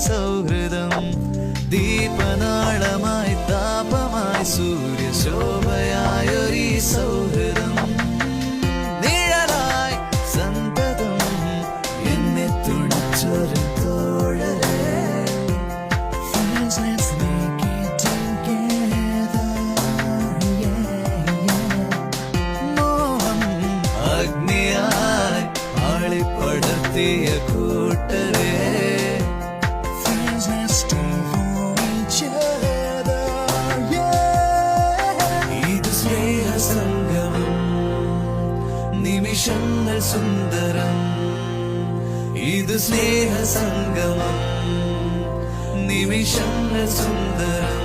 സൗഹൃദം. ദീപനാളമായി താപമായി സൂര്യശോഭയായൊരീ സൗഹൃദം. നിഴലായി സന്തതം എന്നെ തുണച്ചൊരു തോഴരേ. അഗ്നിയായി ആളിപ്പടർത്തിയ കൂട്ടരേ. ഇത് സ്നേഹസംഗമം, നിമിഷങ്ങൾ സുന്ദരം. ഇത് സ്നേഹസംഗമം, നിമിഷങ്ങൾ സുന്ദരം.